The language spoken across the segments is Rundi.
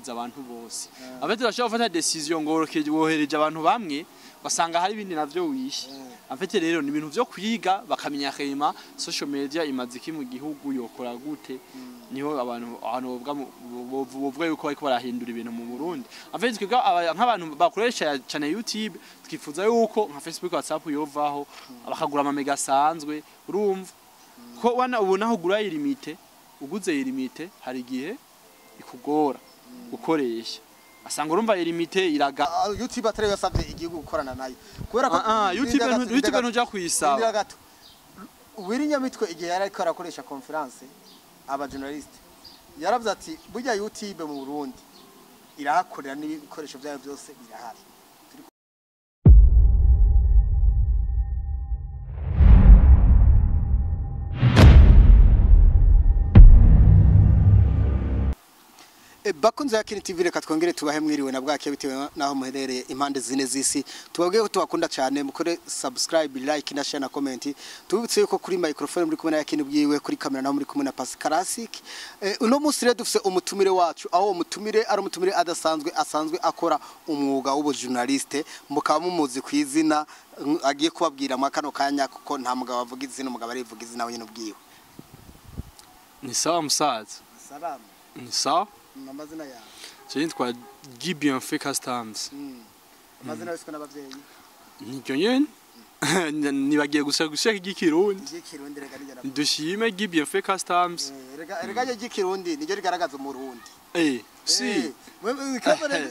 abantu bose afite bashaka gufata decision ngo wohereje abantu bamwe basanga hari ibindi navyo wishe afite rero ni ibintu vyo kwiga bakamenya kema social media imaze iki mu gihugu yokora gute niho abantu bovuga yuko bariko barahindura ibintu mu Burundi afite twiga nk'abantu bakoresha cyane YouTube twifuza yuko nka Facebook WhatsApp yovaho bakagura ama mega sanzwe urumva ko wana ubona aho gura ilimite uguze ilimite hari igihe ikugora gukoresha asanga urumva ilimite iraga YouTube atari yasavye igihugu gukorana nayo kubera ko YouTube ntuja kuyisaba wirinya mitwe igihe yari ariko arakoresha conference aba journalist yaravuze ati burya YouTube mu Burundi irahakorera n'ibikoresho byayo byose birahari bakunze ya Kini TV reka twongere tubahe mwiriwe na bwake bitewe naho muherereye impande zine zisi tubabwiye ko tubakunda cyane mukore subscribe like na share na comment tubutse yuko kuri microphone muri kumwe na Kini bwiwe kuri kamera naho muri kumwe na Pass Classic uno munsi rero dufise umutumire wacu aho umutumire ari umutumire asanzwe akora umwuga w'ubujournaliste mukaba mumuzi kwizina agiye kubabwira makano kanya kuko nta mugabo avuga izina umugabo arivuga izina we nyine ubwiwe ni sawa musaza salamu ni sawa amazina yawe cyitwa bikurweho customs amazina yose n'abavyeyi nicyo nyene nibagiye gushaka igikirundi dushime bikurweho customs rega igikirundi nijye rigaragaza mu Burundi si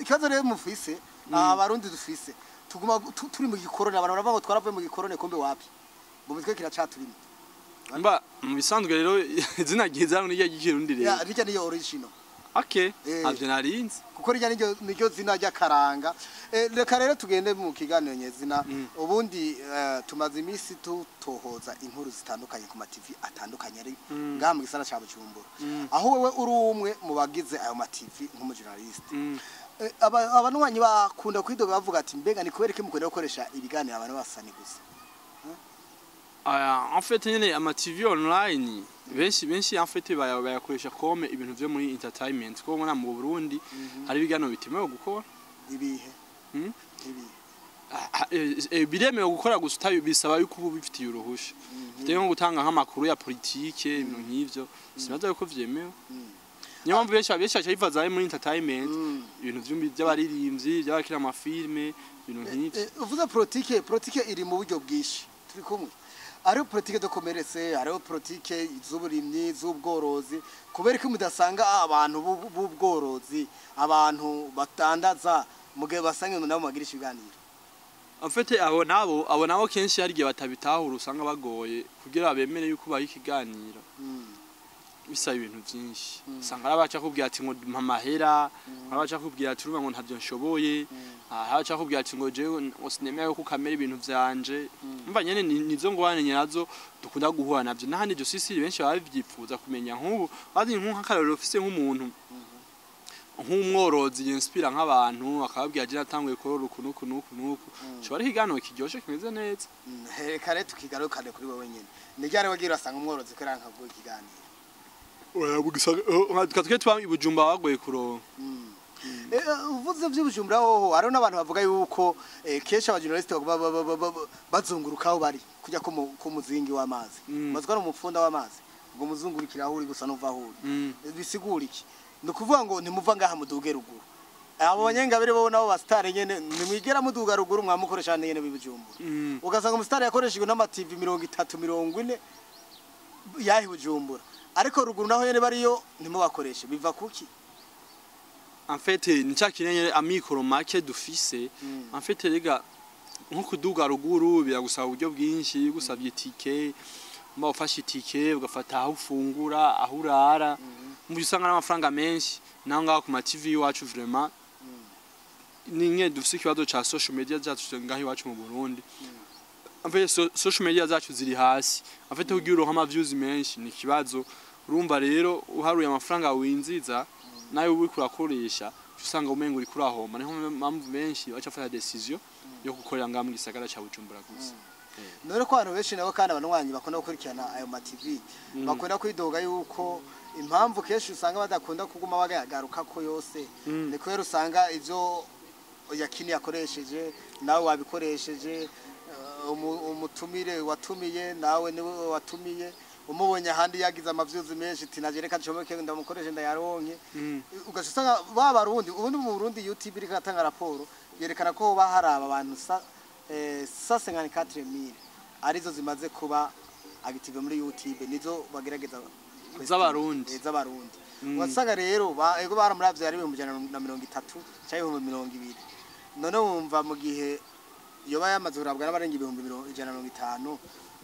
kazo rero mufise abarundi dufise tuguma turi mu gikorone abantu baravuga ngo twaravuye mu gikorone kumbe wapi mu mitwe kiracaturimo mba mu bisanzwe rero izina giza n'irya gikirundi rero ya rija niyo original okay avyo narinzi kuko rija niryo zina rya karanga reka rero tugende mu kiganiro nyezina ubundi tumaze imisi tutohoza inkuru zitandukanye ku ma TV atandukanye ari ngaha mu gisana ca Bujumbura aho wewe uri umwe mu bagize ayo ma TV nk'umu journalist abanwanyi bakunda kwidoga bavuga ati mbega ni kubera iki mukunda gukoresha ibiganiro abantu basani gusa en fait nyene ama TV online benshi en fait bayakoresha comme ibintu vyo muri entertainment ko mona mu Burundi hari bigano bitemewe gukora ibihe biremewe gukora gusa bisaba yuko ubu bifitiye uruhusha bitewe nko gutanga nk'amakuru ya politike ibintu nk'ivyo sinaza yuko vyemewe niyo mpamvu benshi bivaza muri entertainment ibintu by'abaririmbyi by'abakira amafilme ibintu nk'ivyo uvuze politike iri mu buryo bwishi turi kumwe ariho politike de commerce ariho politike z'uburimyi z'ubworozi kubera ko mudasanga abantu b'ubworozi abantu batandaza mugihe basange nabo magirisha ibiganiro en fait abo nabo kenshi hari gihe batabitahura usanga bagoye kugira bemere yuko baha ikiganiro bisa ibintu byinshi usanga arabaca kubwira ati ngo mpamahera arabaca kubwira ati urumva ngo ntavyo nshoboye arabaca kubwira ati ngo jewe sinemeye ko kamera ibintu vyanje umva nyene nizo ngwane nyirazo dukunda guhura navyo nahandi byo sisi benshi bavyipfuza kumenya nk'ubu bazi nk'akarero ofise nk'umuntu nk'umworozi inspira nk'abantu akababwira ati natanguye korora uku cyo ari higano kiryoshe kimeze neza kare tukigarukane kuri wewe nyene nijyare wagira asanga umworozi ko ranka bwo ikiganiro tukatwe twa ibujumba bagoye kuronka uvuze by'ubujumbura hoho hariho n'abantu bavuga yuko kesha abajournaliste bazungurukaho bari kujya ku muzingi w'amazi bazwa no mufunda w'amazi ngo muzungurikira aho uri gusa no vahuri bisigura iki no kuvuga ngo ntimuva ngaha muduge ruguru abo banyengabire bo nabo bastare nyene nimwigera muduga ruguru mwamukoresha nyene bibujumbura ugasanga umustare yakoreshejwe n'ama TV 30 40 yahi bujumbura ariko ruguru naho yene bariyo ntimubakoreshe biva kuki en fait ni cyakinye amikoro make dufise en fait rega nko kuduga ruguru biragusaba uburyo bwinshi gusabye itike mba ufashe itike ugafata aho ufungura aho urara mu bisanga n'amafaranga menshi naho ngaho ku ma TV wacu vraiment ninge dufise ikibazo ca social media zacu ngaho iwacu mu Burundi en fait social media zacu ziri hasi en fait ugira uronka ama views menshi ni kibazo urumva rero uharuye amafaranga winziza nayo uri kurakoresha usanga umengo uri kurahoma niho mpamvu benshi baca fata decision yo gukorera ngamu gisagara ca Bujumbura gusa none ko abantu benshi nabo kandi abanwanyi bakunda gukurikirana ayo ma TV bakunda kwidoga yuko impamvu kenshi usanga badakunda kuguma bagagaruka ko yose ni kubera usanga ivyo yakini yakoresheje nawe wabikoresheje umutumire watumiye nawe niwe watumiye umubonye ahandi yagize amavyuzi menshi ati najereka ncomeke ndamukoreshe ndayaronke ugasanga babarundi ubundi mu Burundi YouTube iri katanga raporo yerekana ko baharaba abantu 154,000 arizo zimaze kuba active muri YouTube nizo bagerageza z'abarundi wasanga rero ego baramuravye ari 130 cyangwa 120 none wumva mu gihe yoba yamaze kurabwa n'abarenga 150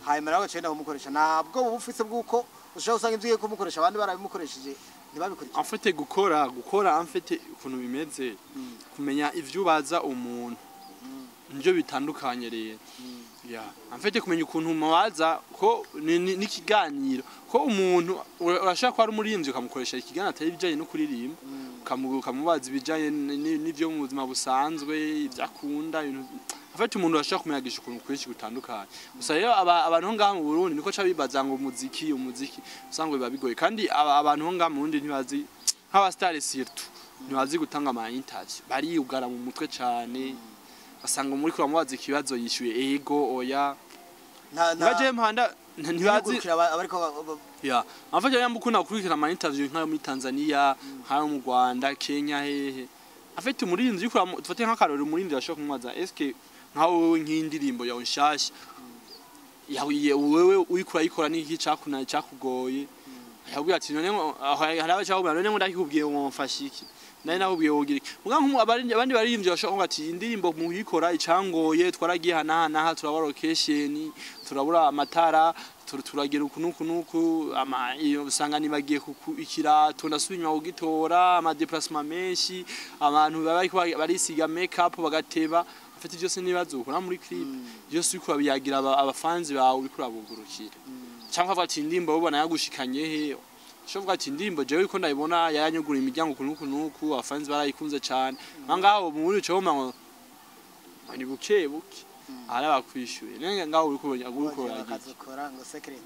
hanyuma nawe cenda kumukoresha ntabwo ubufise bwuko ushaka usanga ivyo kumukoresha abandi barabimukoresheje ntibabikurikira afite gukora amfite ukuntu bimeze kumenya ivyo baza umuntu njo bitandukanye rero ya amfite kumenya ukuntu mubaza ko n'ikiganiro ko umuntu urashaka ko ari umurinzi ukamukoresha ikiganiro atari bijanye no kuririmba ukamubaza ibijanye n'ivyo mu buzima busanzwe ivyakunda afite umuntu urashaka kumeyagisha ukuntu kwinshi gutandukanye gusa rero abantu ngaha mu Burundi niko ca bibaza ngo umuziki usanga biba bigoye kandi abantu ngaha mu Burundi ntibazi nk'aba stars surtout ntibazi gutanga ama interview bariyugara mu mutwe cyane basanga muri kuri amubaza ikibazo yishuye ego oya ngaje mpanda ntibazi abariko ya amfasha yambukuna gukurikira ama interview nka muri Tanzania nka mu Rwanda Kenya hehe afite umurinzi yikura tufate nk'akarori umurinzi yashaka kumubaza eske nkawe nk'indirimbo yawe nshasha yawiye wewe uyikura yikora n'iki cakuna cakugoye yabwiye ati none haraba cyangwa none ngo ndakubwiye ngo mfashiki nari nakubwiye wogira muga abandi baririmbye bashaka ati indirimbo muhikora icangoye twaragiye hana turabara location turabura amatara turagira ukunuku usanga nibagiye ikirato ndasubinywa kugitora ama déplacement menshi abantu barisiga make up bagateba afite byose nibazo ukora muri clip byose uko babiyagira abafanzi bawe uri kurabugurukira cyangwa bati indimbo ubona yagushikanye he shovuga ati indimbo jewe uko ndayibona yaranyugura imiryango kunuku abafanzi barayikunze cyane mangaho muri cyo ngo ni buke ara bakwishyuye nenge ngaho uri kubonye agukora ngo secret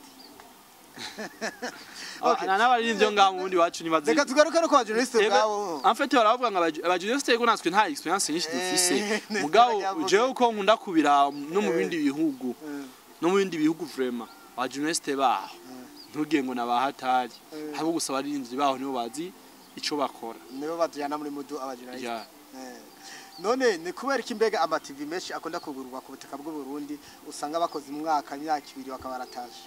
n'abaririmbyo ngaho mundi wacu nibaze reka tugaruka no kwa journalist ngaho amfete baravuga ngo abajournalist ego natwe nta experience nyinshi dufise mugabo jewe uko nkunda kubira no mu bindi bihugu vraiment abajournalist baho ntugiye ngo nabahatari habo gusaba abarinzi baho nibo bazi ico bakora nibo bajyana muri mudu abajournalist none ni kubera iki mbega ama TV menshi akunda kugurwa ku butaka bw'u Burundi usanga bakoze imyaka 2 bakabarataje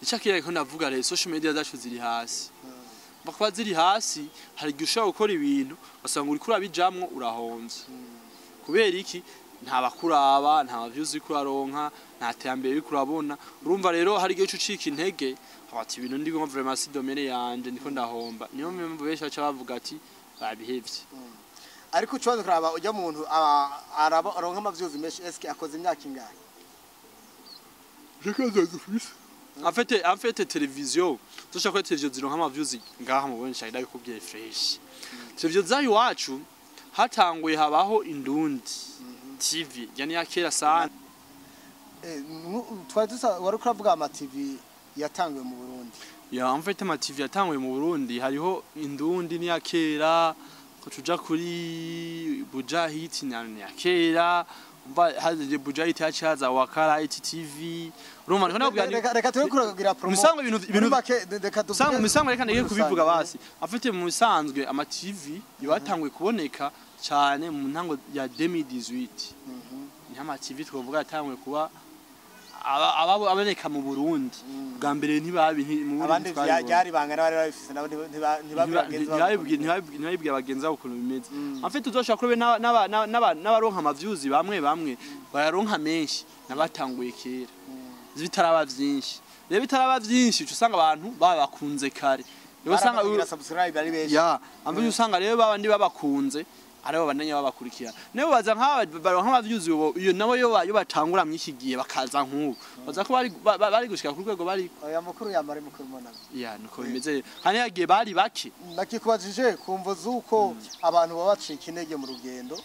icakira ko ndavuga rero social media zacu ziri hasi bakwa ziri hasi hari gishaka gukora ibintu basanga uri kurabijamwo urahonze kubera iki nta bakuraba nta views uraronka nta tembere uri kurabona urumva rero hari gihe ucika intege ati ibintu ndi ngo vraiment si domaine yanje ndiko ndahomba niyo mpamvu benshi baca bavuga ati babihevye ariko ucwanze kuraba ujya muntu aronka amavyuzi menshi eske akoze imyaka ingahe afete televiziyo tushaka ko televiziyo zironka amavyuzi ngaha mu bonye cyane ndabikubwiye fresh televiziyo zayo wacu hatanguye habaho indundi TV yani yakera sana twari wari kuravuga ama TV yatanguye mu Burundi ya amfete ama TV yatanguye mu Burundi hariho indundi ni yakera ko tuja kuri Bujahit ni yakera haje Bujahit yacaza wakara TV urumva reka turi kugira promo musanzwe musanzwe reka ndeke kubivuga basi afite mu musanzwe ama TV yatanguye kuboneka cyane mu ntango ya 2018 ni ama TV twovuga yatanguye kuba aboneka mu Burundi bwa mbere ntibabi mu abandi byari bangana bari bafise nabo ntibabibwiye abagenza ukuntu bimeze afite uzoshaka kube n'abaronka amavyuzi bamwe bayaronka menshi nabatanguye kera zibitaraba byinshi rero bitaraba byinshi usanga abantu babakunze kare rero usanga subscribe ari benshi ambe usanga rero babandi babakunze arabo bananya babakurikira nebo baza nk'abavyuzi iyo nabo yo batangura mwiki gihe bakaza nk'ubu baza ko bari gushika ku rwego bari oya mukuru yamare mukuru mona nuko bimeze hani yagiye bari bake nakikubajije kumva zuko abantu babacika intege mu rugendo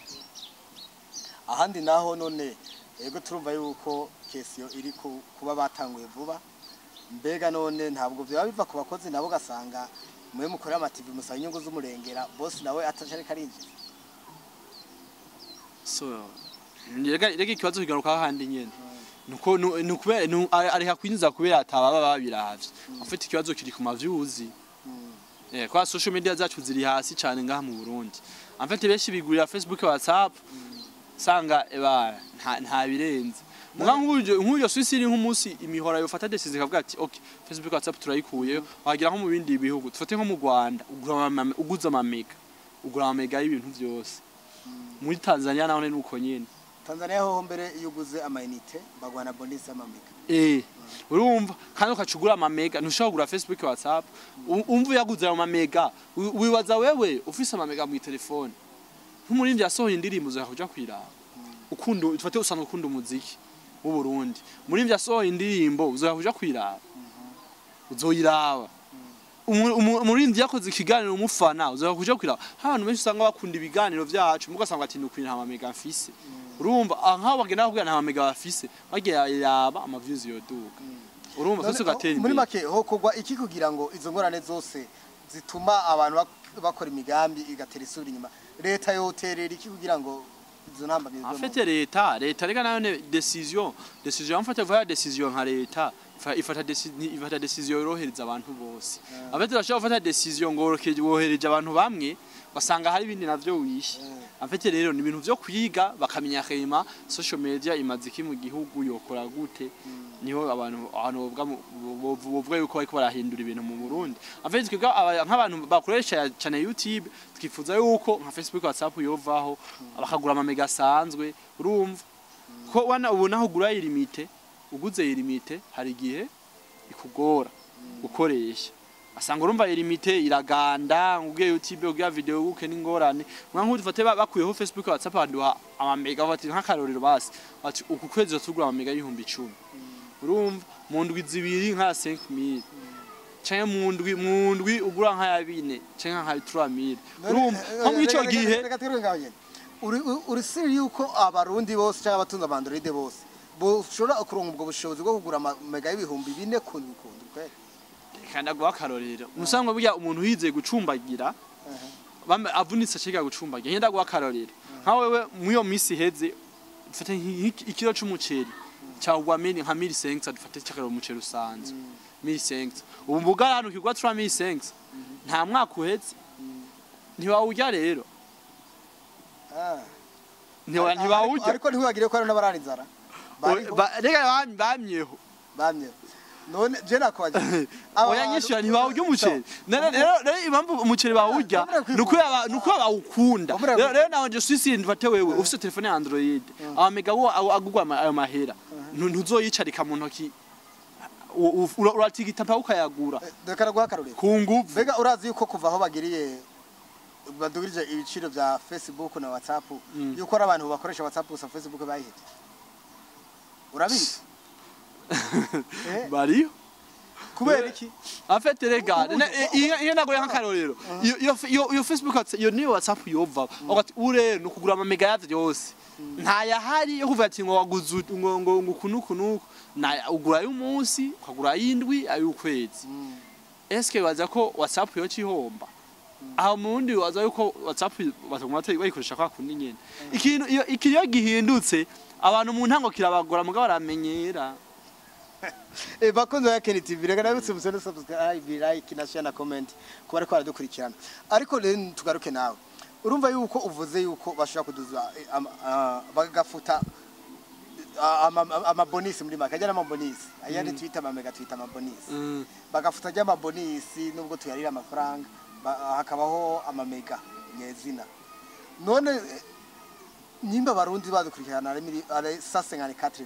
ahandi naho none yego turumva yuko question iri kuba batanguye vuba mbega none ntabwo byaba biva ku bakozi nabo gasanga mwe mukorera ama TV musaba inyungu z'umurengera boss nawe atacari karinjira so rega ikibazo kigaruka handi nyene nuko nukubera ari hakwinjiza kubera atababa babiravye afite ikibazo kiri ku mavyuzi kwa social media zacu ziri hasi cyane ngaha mu Burundi afite benshi bigurira Facebook WhatsApp sanga nta birenze nk'uyo Swiss iri nk'umunsi imihora yo fata decision kavuga ati okay Facebook WhatsApp turayikuye wagira nko mu bindi bihugu dufate nko mu Rwanda uguza amamega ugura amamega y'ibintu byose muri Tanzania naho nuko nyene Tanzania ho mbere yuguze amayinite bagwana bonus amamega urumva kandi ukacugura amamega ntushobora kugura Facebook WhatsApp umva yaguze amamega wibaza wewe ufise amamega mu telefone nk'umurindi yasohoye indirimbo zo kuja kwiraba ukundo dufate usanga ukunda umuziki mu Burundi murindi yasohoye indirimbo zo kuja kwiraba uzoyiraba umurindi yakoze ikiganiro umufana uzo kuja kwiraba abantu benshi usanga bakunda ibiganiro byacu mugasanga ati nukwira amamega mfise urumva nkaho bagenda kubwira nta mega bafise bagiye yaba ama views yoduka urumva sose gatera muri make ho kugwa iki kugira ngo izo ngorane zose zituma abantu bakora imigambi igatera isuri inyuma leta yoterera iki kugira ngo izo ntamba bizo afite leta rega nayo decision mfata vya decision nka leta ifata decision yorohereza abantu bose abete bashaka gufata decision ngo wohereje abantu bamwe basanga hari ibindi navyo wishe afite rero ni ibintu vyo kwiga bakamenya khema social media imaziki mu gihugu yokora gute niho abantu bovuga yuko bariko barahindura ibintu mu Burundi afite twiga nk'abantu bakoresha cyane YouTube twifuza yuko nka Facebook WhatsApp yovaho bakagura amamega asanzwe urumva ko wana ubona aho gura ilimite uguze ilimite hari gihe ikugora gukoresha asanga urumva ilimite iraganda ngugiye YouTube ugiye video guke n'ingorane mwanku dufate bakuyeho Facebook WhatsApp banduha amamega bati nk'akarorero basi ati uku kwezi tugura amamega y'ihumbi 10 urumva mu ndwi zibiri nka 5000 cyane mu ndwi ugura nka ya 4 cyane nka 3000 urumva nko mwico gihe uri siri yuko abarundi bose cyangwa abatunza Android bose boshora kuronka ubwo bushobozi bwo kugura amamega y'ibihumbi 4 kundi kweli kandi agwa karorero musangwa burya umuntu yize gucumbagira avunitse cyiga gucumbagira yenda gwa karorero nka wewe muyo misi heze dufate ikiro c'umuceri cyangwa mini nka 1500 dufate cyakaro umuceri usanzwe 1500 ubu mbugarano kigwa 3500 nta mwaka uhetse ntiwawurya rero ntiwawurya ariko ntiwagire ko ari n'abaranizara rega bamyeho none je nakwaje oya nyishura ntibawurya umuceri rero impamvu umuceri bawurya nuko bawukunda rero nawe je Swiss ndufate wewe ufite telefone ya Android amamega agugwa ayo mahera ntuzoyicarika mu ntoki uratigita pa ukayagura dekara guhakarure ku nguvu bega urazi yuko kuva aho bagiriye badugirije ibiciro bya Facebook na WhatsApp yuko ari abantu bakoresha WhatsApp gusa Facebook bayihete urabizi bariyo kubera iki afete rega iyo nagoye nkakarorero iyo Facebook iyo niyo WhatsApp yova ugati ure no kugura amamega yavyo yose nta yahari yo kuvuga ati ngo waguze ngo kunuku na ugura y'umunsi ukagura y'indwi ayukwezi eske baza ko WhatsApp yo cihomba aho mundi waza yuko WhatsApp bayikoresha kwa kundi nyene ikintu iyo gihindutse abantu mu ntango kirabagora mugabo baramenyera bakunze ya Kenny TV rega nabitse musene subscribe like na share na comment kuba ariko aradukurikirana ariko rero tugaruke nawe urumva yuko uvuze yuko bashaka kuduza bagafuta ama bonus muri makajya ama bonus ayandi twita amamega twita ama bonus bagafuta jya ama bonus nubwo tuyarira amafaranga hakabaho amamega nyezina none nimba barundi badukurikirana ari 54,000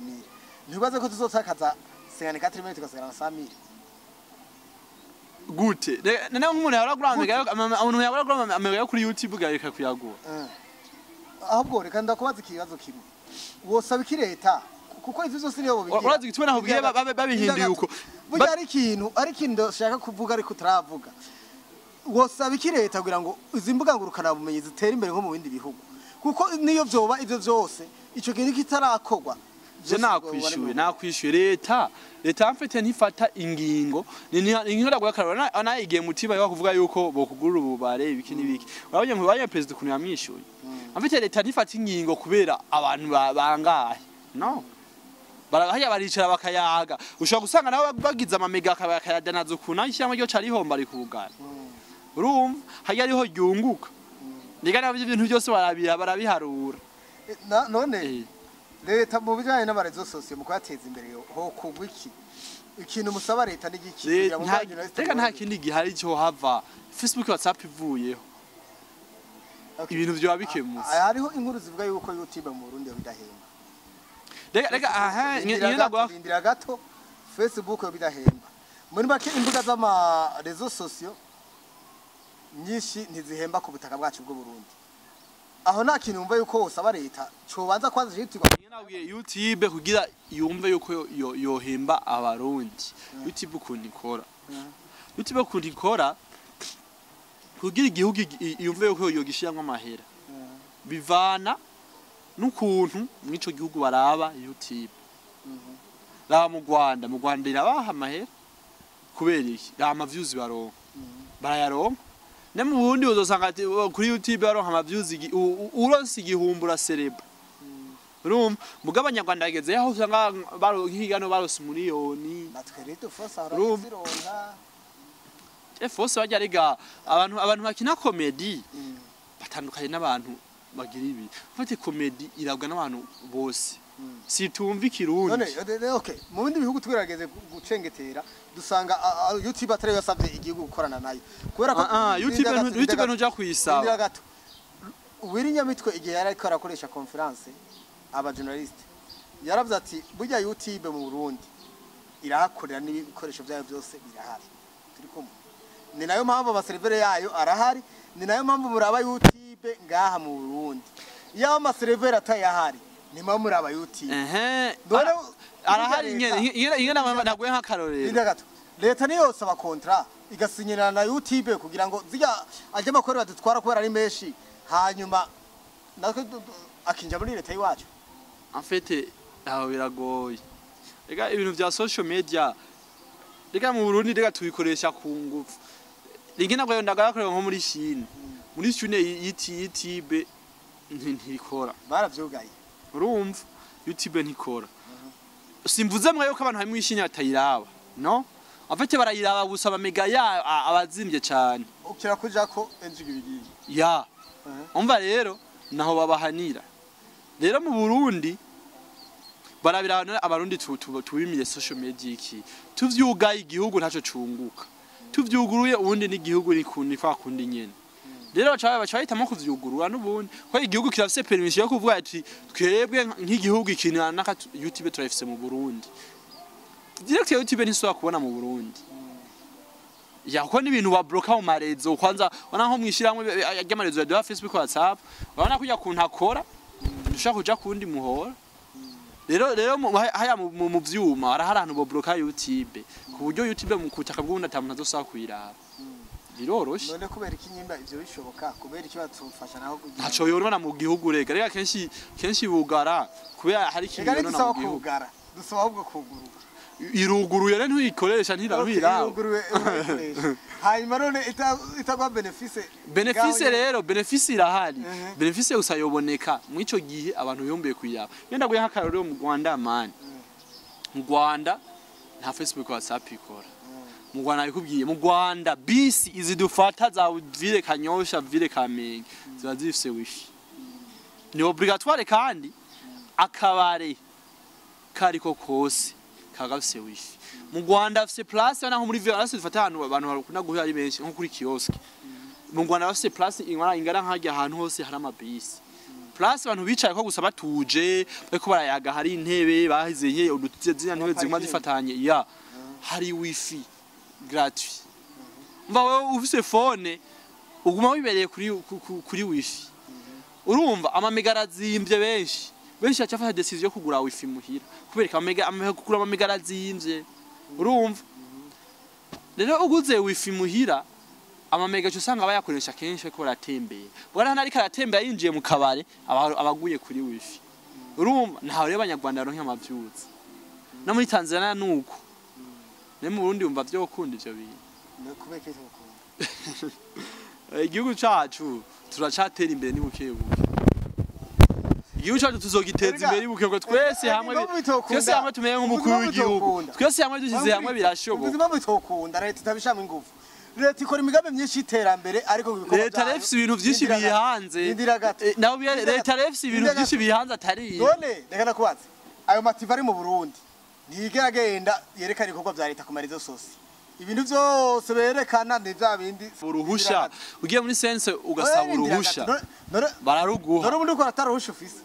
ntibaze ko tuzotakaza 54,000 tugasigara 100,000 gute none nk'umuntu yaragura amamega yo kuri YouTube gareka kuyagura ahubwo reka ndakubaza ikibazo kimwe wosaba iki leta kuko ivyo zose niyo bobigira urazi gitwe naho bigiye babihinduye uko burya ari ikintu ndashaka kuvuga ariko turavuga wosaba iki leta kugira ngo izimbuga ngurukana bumenyi zitera imbere nko mu bindi bihugu kuko niyo vyoba ivyo vyose ico kintu kitarakorwa je nakwishuye leta mfite ntifata ingingo ni guhakarura ana igihe mutima yo kuvuga yuko bokugurura ububare ibiki nibiki urabonye mu banya president kuntu yamwishuye mfite leta ntifata ingingo kubera abantu bangahe no barahaya baricara bakayaga ushobora gusanga nawe bagize amamega akayadanaza ukuna ishyamba ryo cari homba rikugana urumva hajya ariho ryunguka ndigana ibintu byose barabiharura none leta mu bijanye n'abarezo sosiyo mu kwateza imbere ho kugwa ikintu musaba leta n'igiki reka nta kindi gihari cyo hava Facebook WhatsApp ivuyeho ibintu byo bikemutse hariho inkuru zivuga yuko YouTube mu Burundi bidahemba reka indira gato Facebook bidahemba muri make imbuga z'ama rezo sosiyo nyinshi ntizihemba ku butaka bwacu bwo Burundi aho nta kintu umva yuko usaba leta cobanza kwanza YouTube kugira yumve yuko yohemba abarundi YouTube ukundi ikora kugira igihugu yumve yuko yogishiramwe amahera bivana n'ukuntu mwico gihugu baraba YouTube raba mu Rwanda irabaha amahera kubera iki rama views barayaronka ne mu Burundi uzosanga kuri YouTube baronka ama views uronse igihumbura celebra urumva mugabanyarwanda yageze aho usanga baronkigano barose miliyoni batwerete fosa harazironka fosa bajya rega abantu bakina comedy batandukanye n'abantu bagira ibi fate comedy irabwa n'abantu bose situmva ikirundi none okay mu bindi bihugu twirageze gucengetera dusanga YouTube atari yasavye igihugu gukorana nayo kubera ko YouTube ntuja kuyisaba Wirinya mitwe igihe yari ariko arakoresha conference aba journalist yaravuze ati burya YouTube mu Burundi irahakorera n'ibikoresho byayo byose birahari turi kumwe ni nayo mpamvu abaservere yayo arahari ni nayo mpamvu muraba YouTube ngaha mu Burundi yaho amaservere atayahari ni mpamvu muraba YouTube arahari ingene naguye nk'akarorero leta niyo saba contrat igasinyirana na YouTube kugira ngo zijya ajya makore badutwara kubera ari menshi hanyuma natwe akinja muri leta yiwacu en fait aho biragoye rega ibintu bya social media rega mu Burundi rega tubikoresha ku ngufu rigena ngo ndagakorera nko muri Chine YouTube ntikora baravyugaye urumva YouTube ntikora simvuze mwe yuko abantu hamwe ishinya batayiraba no afite barayiraba gusa bamega ya abazimbye cyane ukira kuja ko enjigibigi ya umva rero naho babahanira rero mu Burundi barabirana abarundi tubimiye social media iki tuvyugaye igihugu ntaco cunguka tuvyuguruye ubundi n'igihugu nikundi kwakundi nyene rero bacahitamo kuvyugurura n'ubundi ko igihugu kirafise permission yo kuvuga ati twebwe nk'igihugu ikinana na YouTube turafise mu Burundi direct YouTube ntiswa kubona mu Burundi yako n'ibintu babloka mu marezo kwanza wana nko mwishiramwe y'amarezo ya Facebook WhatsApp wana kujya kuntu akora dushaka kuja kundi muhora rero haya mu vyuma arahantu babloka YouTube ku buryo YouTube mu kutaka bw'undi atamuntu azosaba kwiraba biroroshe none kubera ikinyimba ivyo bishoboka kubera icyo batufasha naho kugira ntaco yorona mu gihugu rega rega kenshi bugara kubera hari ikintu yorona mu gihugu dusaba ahubwo kugurura iruguruye rero ntuyikoresha ntirabira hanyuma none itagwa benefice rero benefice irahari benefice usayoboneka mwico gihe abantu yombiye kuyaba yenda guye nk'akarorero mu Rwanda man mu Rwanda nta Facebook WhatsApp ikora mu Rwanda bikubwiye mu Rwanda bisi izidufata za ville Kanyosha ville Kamenge ziba zifise wifi ni obligatoire kandi akabare kariko kose kagafise wifi mu Rwanda afise place naho muri ville arase dufata ahantu abantu bakunda guhira ari benshi nko kuri kiosk mu Rwanda afise place ingana nkajya ahantu hose hari amabisi place abantu bicaye ko gusa batuje bariko barayaga hari intebe bahizeye udutize zina ntebe zimwe zifatanye ya hari wifi gratuit mba wewe ufise phone uguma wibereye kuri wifi urumva amamega zimbye benshi acafata decision yo kugura wifi muhira kubereka kugura amamega zimbye urumva rero uguze wifi muhira amamega cyo usanga bayakoresha kenshi ko baratembeye bwana ntari karatembera yinjiye mu kabare abaguye kuri wifi urumva ntawe rero abanyarwanda baronka amavyuzi no muri Tanzania nuko ne mu Burundi umva vyo gukunda ivyo bintu kubeke gukunda igihugu cacu turacatera imbere ni buke buke igihugu cacu tuzogiteza imbere buke ngo twese hamwe tumenye nk'umukuru w'igihugu twese hamwe dushyize hamwe birashoboka ubuzima bitokunda leta itabishamo ingufu leta ikora imigambi myinshi y'iterambere ariko leta refise ibintu vyinshi bihanze naho leta refise ibintu vyinshi bihanze atari none reka nakubaze ayo mativa ari mu Burundi ntigeragenda yerekana ibikorwa vya leta kumara izo sosi ibintu vyose berekana ni vya bindi uruhusha ugiye muri sense ugasaba uruhusha bararuguha none ubundi ukora ataruhusha ufise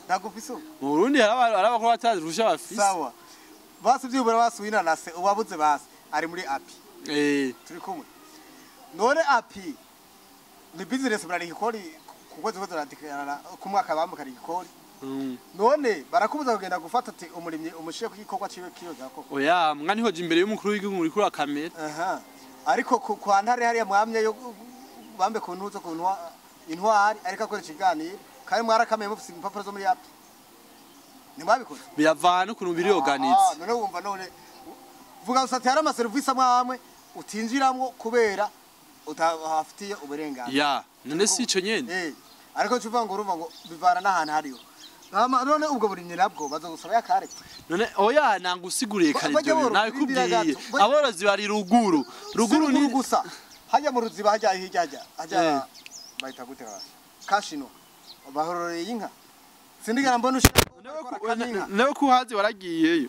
ntabwo ufise mu Burundi hari abakora ataruhusha bafise sawa basi vyibura basuwina nase ubabuze basi ari muri api turi kumwe none api ni business bararikori kuko ziko zaratikana ku mwaka bambukana igikori none barakubuza kugenda gufata ati umurimye umushire kugikorwa ciwe kiyoza koko oya mwani hoje imbere y'umukuru w'igihugu muri kuri kamera ariko kwa ntare hariya mwamye yo bambe ku ntuzo ku intwari ariko akora ikiganiro kandi mwarakameye mufise impapuro zo muri api ni mwabikoze biravana ukuntu biri organize none wumva none vuga usati hari ama service amwe utinjiramwo kubera utahafitiye uburenganzira ya none si ico nyene ariko cuva ngo urumva ngo bivana n'ahantu hariyo none ubwo burimye nabwo bazogusaba yakarete none oya nangusiguriye karivyo nawe kubwiye aborozi bari ruguru ni gusa hajya mu ruziba hajya hajya bayita gute kashino bahororeye inka sindigana mbona ushaka nawe kuhazi waragiyeyo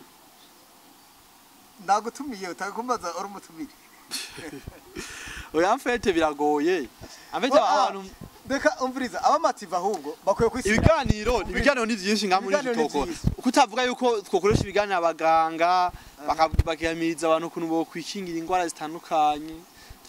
ndagutumiye utakumbaza uri umutumire oya mfete biragoye amfete abantu Deka umviriza abamativa ahubwo bakwiye kwisi ibiganiro ni byinshi nka muri kitoko ukutavuga yuko twokoresha ibiganiro abaganga bakiyamiriza abantu kuntu bo kwikingira ingwara zitandukanye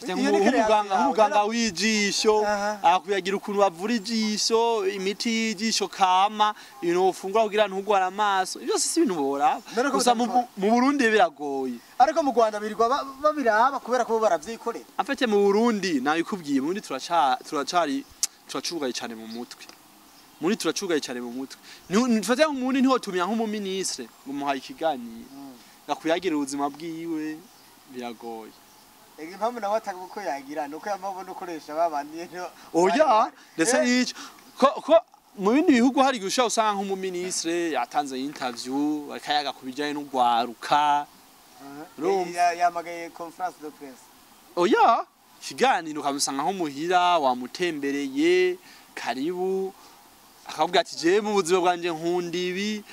nk'umuganga w'ijisho akuyagira ukuntu bavura ijisho imiti y'ijisho kama ibintu ufungura kugira ntugwara amaso ibyo si ibintu boraba gusa mu Burundi biragoye ariko mu Rwanda birirwa babiraba kubera ko baravyikorera afite mu Burundi nabikubwiye mu Burundi turacugaye cyane mu mutwe muri turacugaye cyane mu mutwe nifate nk'umuntu ntiho tumya nk'umuministre ngo muhaye ikiganiro gakuyagira ubuzima bwiwe biragoye impamvu nawe ataguko yagira nuko yamabona ukoresha babandi oya ndetse yico ko mu bindi bihugu hari gusha usanga nk'umuministre yatanze interview bakayaga kubijanye n'ugwaruka yamagaye conference de presse oya kiganiro kamusanga nko muhira wamutembereye karibu akabwira ati je mu buzima bwanje nkundibi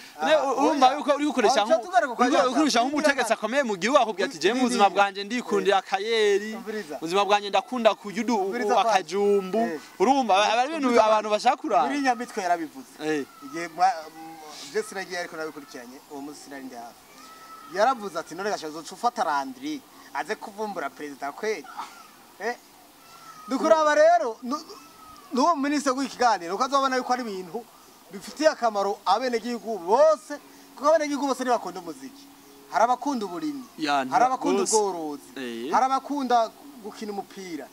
urumva yuko uri gukoresha nk'umutegetsi akomeye mu gihugu akubwira ati je mu buzima bwanje ndikundira akayeri ubuzima bwanjye ndakunda kuyudu akajumbu urumva ari ibintu abantu bashakura muri nyamitwe yarabivuze igihe je sinagiye ariko nabikurikiranye uwo munsi sinari hafi yaravuze ati none gashazo cufata Landry aze kuvumbura president kweli dukuraba rero nuwo ministre w'ikiganiro ukazobona yuko ari ibintu bifitiye akamaro abene gihugu bose kuko abene gihugu bose bakunda umuziki hari abakunda uburimyi hari abakunda ubworozi hari abakunda gukina umupira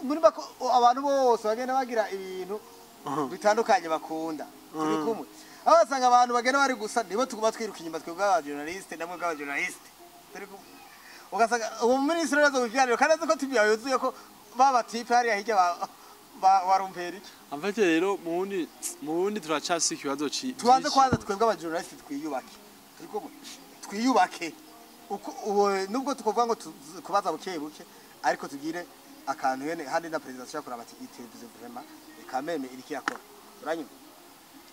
muri abantu bose bagenda bagira ibintu bitandukanye bakunda turi kumwe abasanga abantu bagenda bari gusa nibo tuguma twiruka inyuma twebwe abajournaliste namwe bw'abajournaliste turi kumwe ugasanga uwo ministre rero w'ikiganiro kandi ko tubiyayozuye ko baba tipe hari hirya warumperi amfete rero mu bundi turacasi ikibazo tubanze kwanza twebwe abajournaliste twiyubake nubwo tukuvuga ngo kubaza buke buke ariko tugire akantu yene handi na president cyakora bati television vraiment kameme iriki yakora uranyuma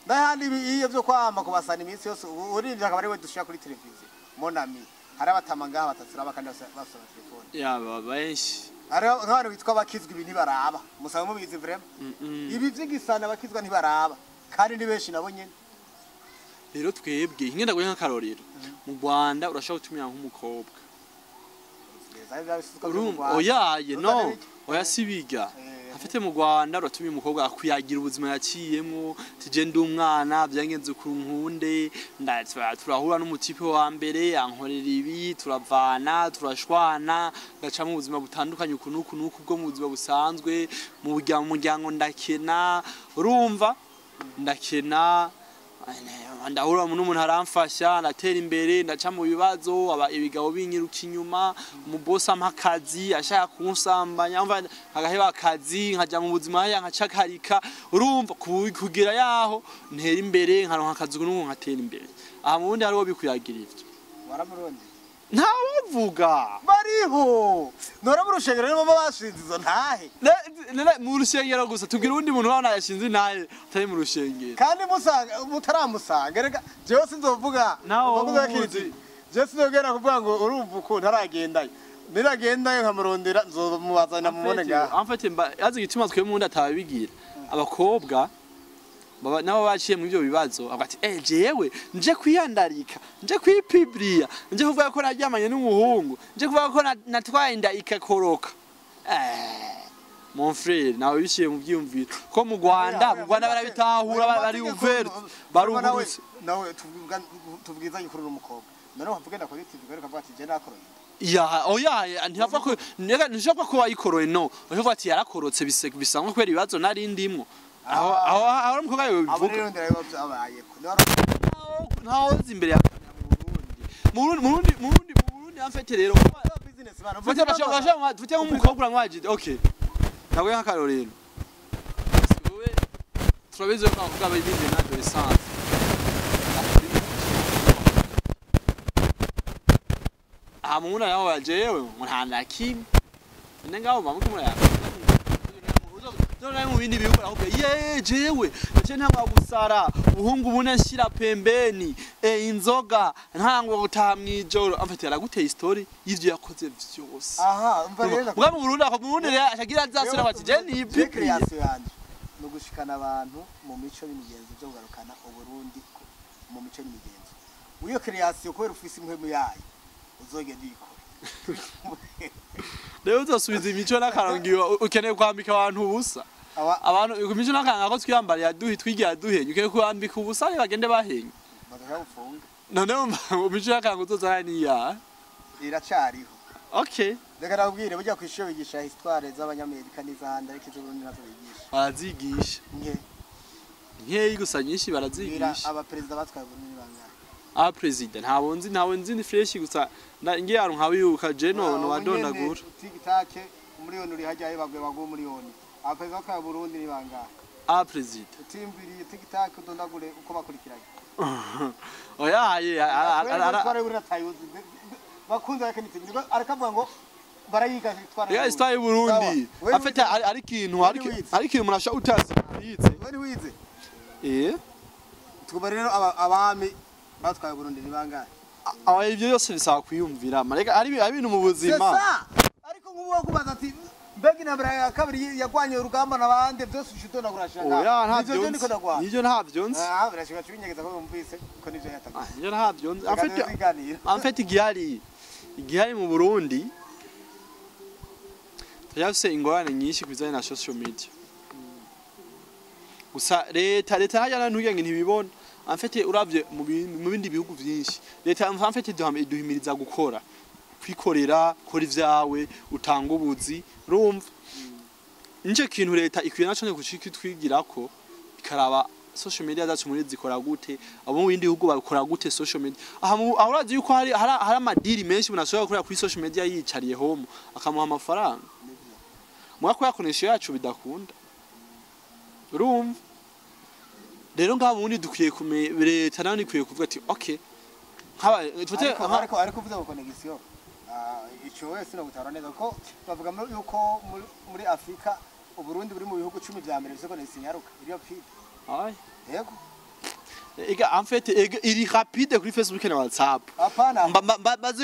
ndahandi iyo byo kwama kubasana iminsi yose urinjira akaba ari we dushaka kuri television monami hari abatamanga batatsura bakandi basoma telefone yaba benshi ari nk'abantu bitwa bakizwa ibintu baraba musaba mubizi vraiment ibi vyigisana bakizwa ntibaraba kandi ni benshi nabo nyene rero twebwe ingenda guye nk'akarorero mu Rwanda urashaka gutumira nk'umukobwa oyaye no oya sibiga afite mu Rwanda uratumye umukobwa akuyagira ubuzima yaciyemo tije ndi umwana byangenze ku nkunde turahura n'umutipe wa mbere ankorera ibi turavana turashwana gaca mu buzima butandukanye ukuntu bwo mu buzima busanzwe mu muryango ndakena urumva ndakena ndahura n'umuntu aramfasha ndatera imbere ndaca mu bibazo ibigabo binyiruka inyuma umubosi amakazi ashaka kunsambanya umva agaheba akazi nkaja mu buzima ya nkacakarika urumva kugira yaho ntera imbere nkaronka akazi n'umuntu nkatera imbere aha mu bundi hariho bikuyagira ivyo waramuronde ntavuga bariho nora mu rushengero nibo bashinze izo ntahe mu rushengero gusa tubwira undi muntu wabona yashinze ntahe atari mu rushengero kandi musanga mutaramusanga rega jewe sinzovuga jewe sinzogera kuvuga ngo urumva uko ntaragendayo niragendayo nkamurondera nzomubazana mumone ngaha amfate yazi igituma twe mu ndi atabigira abakobwa nabo baciye mu byo bibazo agati jewe nje kwiyandarika nje kwipibria nje kuvuga ko naryamanye n'umuhungu nje kuvuga ko natwaye inda ikakoroka mon frère nawe biciye mu byumviro ko mu Rwanda barabitahura bari ouvert barugurutse nawe tubwizanye kuri n'umukobwa none wavugenda ko biti bigaruka bati je nakoroye oya ntihava ko nishaka ko wayikoroye no uvuga ati yarakorotse bisanzwe kwera ibibazo nari ndimwo aho umukobwa yawe bivuga ntaho imbere ya mu Burundi amfete rero mfite nk'umukobwa mwajide okay nawe nk'akarorero wowe turabize ko abakobwa bibinde na adolescence aha mu muntu yawe jewe nta kimwe ngaho mamuke muri Dore mu bindi bihugu ahubwo jewe nje ntangwa gusara ubuhungu bunashira pembeni inzoga ntangwa gutaha mwijoro amfite yaraguteye story y'ivyo yakoze vyose aha umva rero mwa mu Burundi rero ashagira zasura bati je ni ipipi yase yanje no gushikana abantu mu mico n'imigenzo byo kugarukana uburundi mu mico n'imigenzo uyo creation ko rufisi impwemu yayo uzogenda ikora Leo uzasubiza imico n'akarongiwa ukeneye kwambika abantu ubusa abantu imico n'akanga ko twiyambariye twigiye duhenye ukeneye kwambika ubusa bagende bahenye bagafunga none imico n'akanga uzozana niya iracariho okay reka nabwire bujya kwishyo bigisha histoire z'abanyamerika n'izahanda ariko izurundi nazo bigisha barazigisha nke gusa nyinshi barazigisha aba president batwaye Burundi bangana president ntabwo nzi ni fresh gusa ngiye aru nkawiruka je none wadondagura tikitake umuriyoni uri hajyaye bagwe bagwe umuriyoni apeza kwa Burundi ni bangana president timbiri tikitake udondagure uko bakurikiranye oya ara uri natayuzi bakunze yake nitibiri arakavuga ngo barayiga twara ya style Burundi afite ari kintu murasha utazi yitse wari wize tukuba rero abami batwaye Burundi ni bangana ibyo byose bisaba kwiyumvira mareka ari ibintu mu buzima ariko nk'uwo kubaza ati mbega intambara ya kabiri yagwanye urugamba nabande byose ushitona kurashaka nivyo ntavyo nzi birashika cibinyegeza ko bumvise ko nivyo yataga nivyo ntavyo nzi afite igihari mu Burundi tuyafise ingorane nyinshi kubizanye na social media gusa leta hajya nantu ugira ngo ntibibona amfete uravye mu bindi bihugu vyinshi leta amfete duhimiriza gukora kwikorera kora ivyawe utanga ubuzi rumva nje kintu leta ikwiye naco gucika twigirako ikaraba social media zacu muri zikora gute abo mu bindi bihugu bakora gute social media aha urazi yuko hari amadiri menshi munashobora gukorera kuri social media yicariye home akamuha amafaranga mwako yakonesha yacu bidakunda rumva rero ngabo ubundi dukwiye leta nani ikwiye kuvuga ati okay ariko vuza connection ico wese no gutara neza ko bavuga yuko muri Afrika uburundi buri mu bihugu 10 vya mbere bise connection yaruka iriyo pide yego en fait iri rapide kuri Facebook na WhatsApp apana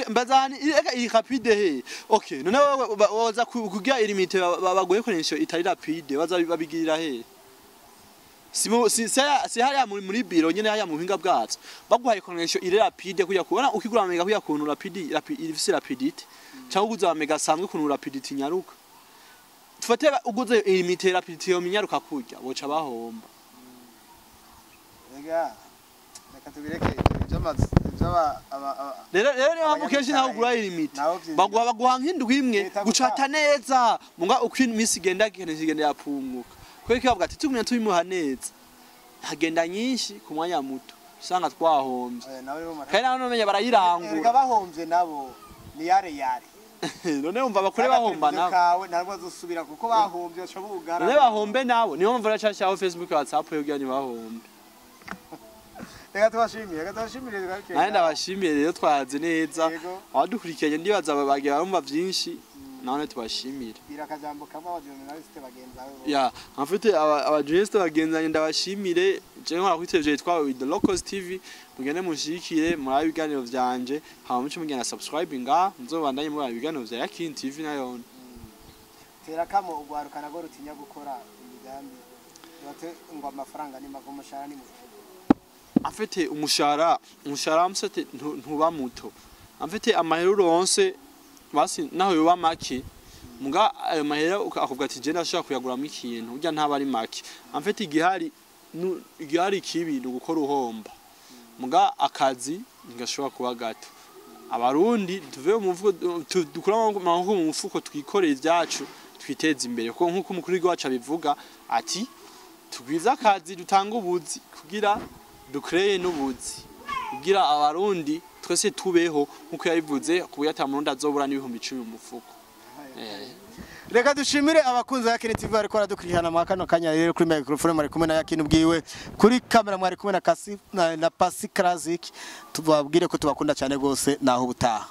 mbazani iri rapide he okay none waza kugira limite bagoye connection itari rapide waza babigirira he si hariya muri biro nyene hariya mu buhinga bwacu baguhaye connection iri rapide kuya kubona ukigura mega kuya kuntu rapide ifise rapidité cyangwa uguza mega samwe kuntu rapidité nyaruka tufate uguze limite rapidité yo minyaruka kurya boca bahomba rega nakatubireke jamazi rero niyo mpamvu kenshi naho ugura limite baguha nk'indwi imwe gucata neza munga uko iminsi igenda yapfunguka kweki bavuga ati tumwe tubimuha neza hagenda nyinshi ku mwanya muto usanga twahombye nawe kandi nawe nomenya barayirangura bahombye nabo ni yare none umva bakore bahomba nabo kawe ntabwo azusubira kuko bahombye baca bugara none bahombe nabo niyo mvura cyashyaho Facebook WhatsApp yogira ni bahombe reka tubashimire kandi ndabashimiye rero twaze neza abadukurikiranye ndibaza bagiye barumva byinshi none tubashimire birakajambo kamwe abajournaliste bagenzawe ya mfite abajournaliste bagenzanye ndabashimire je nkora kuri televiziyo yitwa with the locals TV mugende mushikire muri ibiganiro vyanje hama muce mugenda subscribinga nzobandanye muri ibiganiro vya Yakin TV nayo tera kamo ugwarukana go rutinya gukora imigambi bate ngo amafaranga ni magomushara ni muto afite umushara amsete ntuba muto amfite amahero ronse basi naho yoba make muga ayo mahera akavuga ati je ndashaka kuyaguramo ikintu urya ntaba ari make amfite igihari kibi no gukora uhomba muga akazi ngashobora kuba gato abarundi tuve mu mvugo dukora mu mufuko twikoreye ibyacu twiteza imbere kuko nkuko umukuru w'igihugu abivuga ati tugwiza akazi dutanga ubuzi kugira dukreye n'ubuzi kugira abarundi twese tubeho nkuko yabivuze kubuyata murundi azobura n'ibihumbi 10 mu mufuko reka dushimire abakunzi ba Yakin TV ariko aradukurikirana mu kano kanya rero kuri microphone mwari kumwe na Yakin ubwiwe kuri kamera mwari kumwe na Pasi Classic tubabwire ko tubakunda cyane gose naho ubutaha